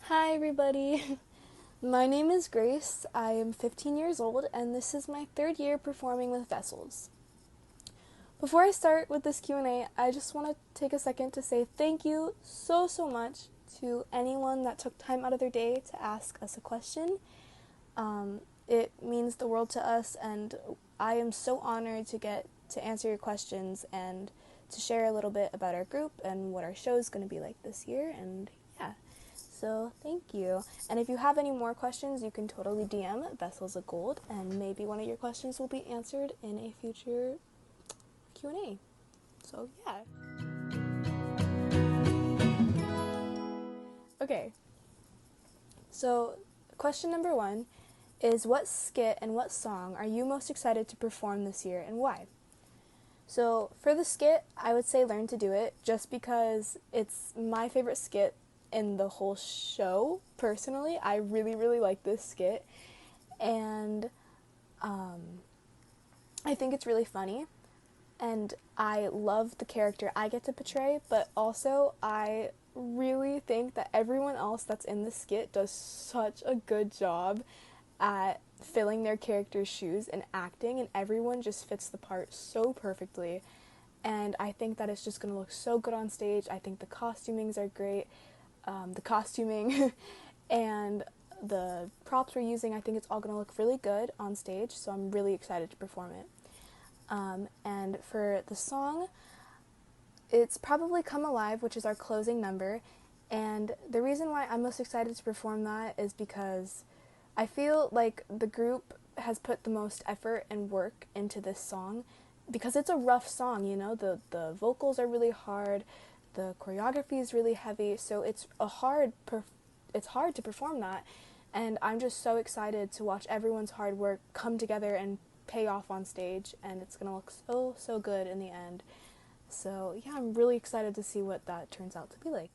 Hi everybody, my name is Grace, I am 15 years old, and this is my third year performing with Vessels. Before I start with this Q&A, I just want to take a second to say thank you so much to anyone that took time out of their day to ask us a question. It means the world to us, and I am so honored to get to answer your questions and to share a little bit about our group and what our show is going to be like this year, and yeah. So thank you. And if you have any more questions, you can totally DM Vessels of Gold, and maybe one of your questions will be answered in a future Q&A. So yeah. Okay. So question number 1 is, what skit and what song are you most excited to perform this year, and why? So for the skit, I would say Learn to Do It, just because it's my favorite skit in the whole show. Personally, I really like this skit, and I think it's really funny, and I love the character I get to portray, but also I really think that everyone else that's in the skit does such a good job at filling their character's shoes and acting, and everyone just fits the part so perfectly, and I think that it's just going to look so good on stage. I think the costumings are great. The costuming and the props we're using, I think it's all going to look really good on stage, so I'm really excited to perform it. And for the song, it's probably Come Alive, which is our closing number, and the reason why I'm most excited to perform that is because I feel like the group has put the most effort and work into this song, because it's a rough song, you know, the vocals are really hard, the choreography is really heavy, so it's hard to perform that, and I'm just so excited to watch everyone's hard work come together and pay off on stage, and it's gonna look so good in the end. So yeah, I'm really excited to see what that turns out to be like.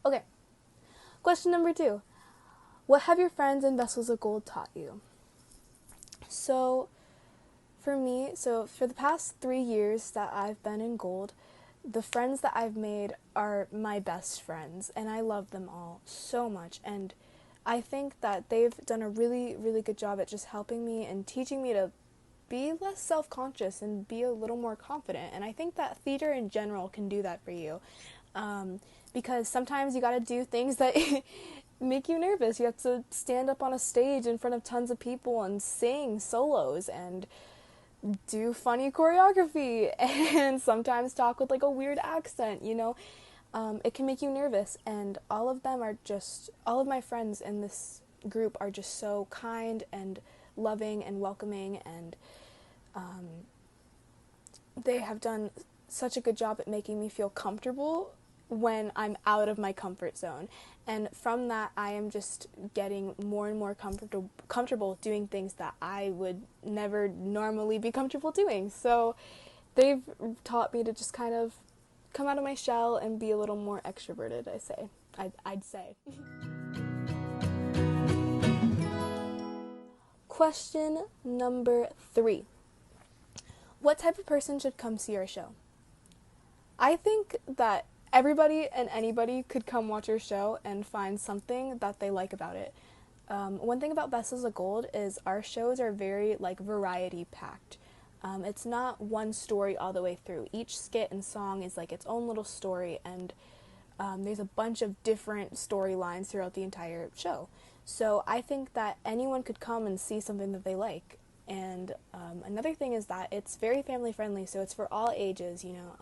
Okay, question number 2. What have your friends in Vessels of Gold taught you? So for me, for the past 3 years that I've been in G.O.L.D, the friends that I've made are my best friends, and I love them all so much, and I think that they've done a really good job at just helping me and teaching me to be less self-conscious and be a little more confident, and I think that theater in general can do that for you, because sometimes you gotta do things that make you nervous. You have to stand up on a stage in front of tons of people and sing solos and do funny choreography and sometimes talk with like a weird accent, you know. It can make you nervous, and all of my friends in this group are just so kind and loving and welcoming, and they have done such a good job at making me feel comfortable when I'm out of my comfort zone, and from that I am just getting more and more comfortable doing things that I would never normally be comfortable doing. So they've taught me to just kind of come out of my shell and be a little more extroverted, I'd say. Question number 3. What type of person should come see our show? I think that everybody and anybody could come watch our show and find something that they like about it. One thing about Vessels of Gold is our shows are very variety packed. It's not one story all the way through. Each skit and song is like its own little story, and there's a bunch of different storylines throughout the entire show. So I think that anyone could come and see something that they like. And another thing is that it's very family friendly, so it's for all ages, you know,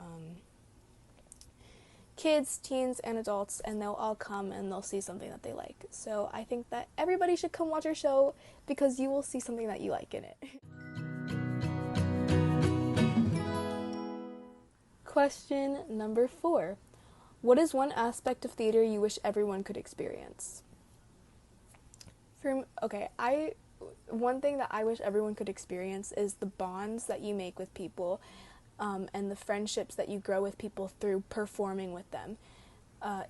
kids, teens, and adults, and they'll all come and they'll see something that they like. So I think that everybody should come watch our show because you will see something that you like in it. Question number 4. What is one aspect of theater you wish everyone could experience? One thing that I wish everyone could experience is the bonds that you make with people, and the friendships that you grow with people through performing with them.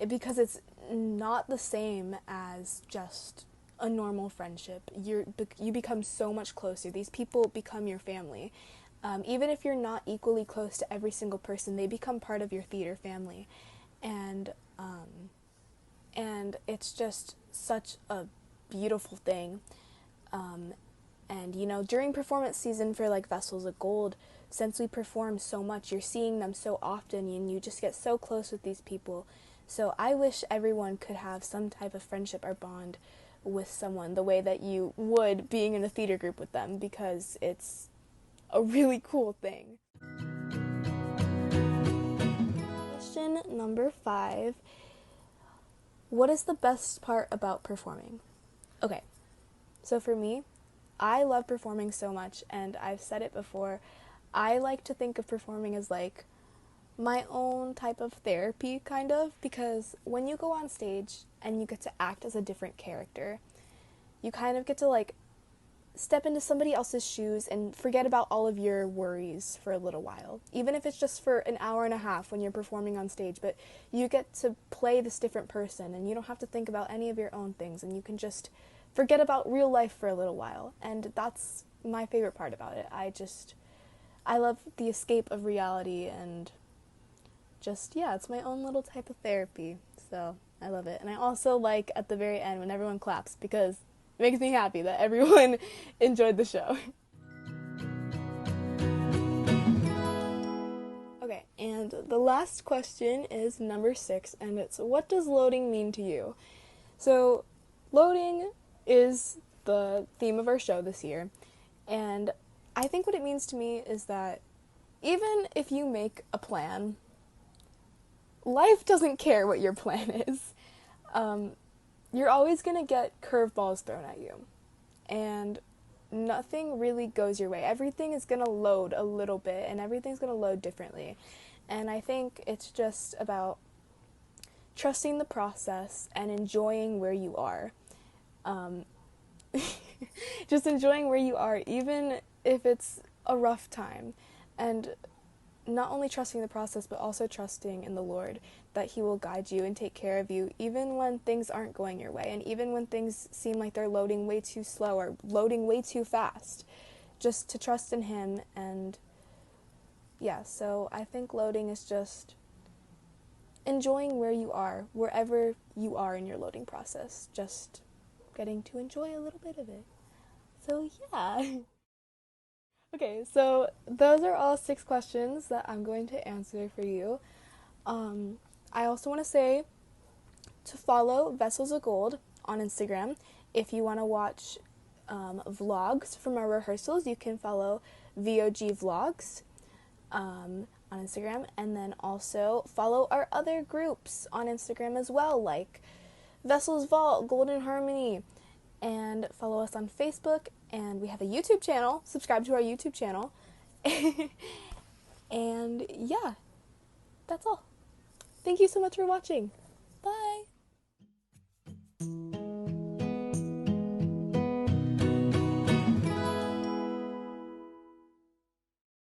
Because it's not the same as just a normal friendship. You become so much closer. These people become your family. Even if you're not equally close to every single person, they become part of your theater family. And and it's just such a beautiful thing. And you know, during performance season for like Vessels of Gold, since we perform so much, you're seeing them so often and you just get so close with these people. So I wish everyone could have some type of friendship or bond with someone the way that you would being in a theater group with them, because it's a really cool thing. Question number 5. What is the best part about performing? Okay, so for me, I love performing so much, and I've said it before, I like to think of performing as like my own type of therapy, kind of, because when you go on stage and you get to act as a different character, you kind of get to like step into somebody else's shoes and forget about all of your worries for a little while, even if it's just for an hour and a half when you're performing on stage. But you get to play this different person and you don't have to think about any of your own things, and you can just forget about real life for a little while. And that's my favorite part about it. I love the escape of reality, and just, yeah, it's my own little type of therapy. So I love it. And I also like at the very end when everyone claps, because it makes me happy that everyone enjoyed the show. Okay, and the last question is number 6, and it's, what does loading mean to you? So loading is the theme of our show this year, and I think what it means to me is that even if you make a plan, life doesn't care what your plan is. You're always going to get curveballs thrown at you, and nothing really goes your way. Everything is going to load a little bit, and everything's going to load differently. And I think it's just about trusting the process and enjoying where you are. Just enjoying where you are, even if it's a rough time. And not only trusting the process, but also trusting in the Lord, that He will guide you and take care of you, even when things aren't going your way, and even when things seem like they're loading way too slow or loading way too fast. Just to trust in Him. And yeah, so I think loading is just enjoying where you are, wherever you are in your loading process, just getting to enjoy a little bit of it. So yeah. Okay, so those are all 6 questions that I'm going to answer for you. I also want to say to follow Vessels of Gold on Instagram. If you want to watch vlogs from our rehearsals, you can follow VOG Vlogs on Instagram. And then also follow our other groups on Instagram as well, like Vessels Vault, Golden Harmony, and follow us on Facebook. And we have a YouTube channel. Subscribe to our YouTube channel. And yeah, that's all. Thank you so much for watching. Bye!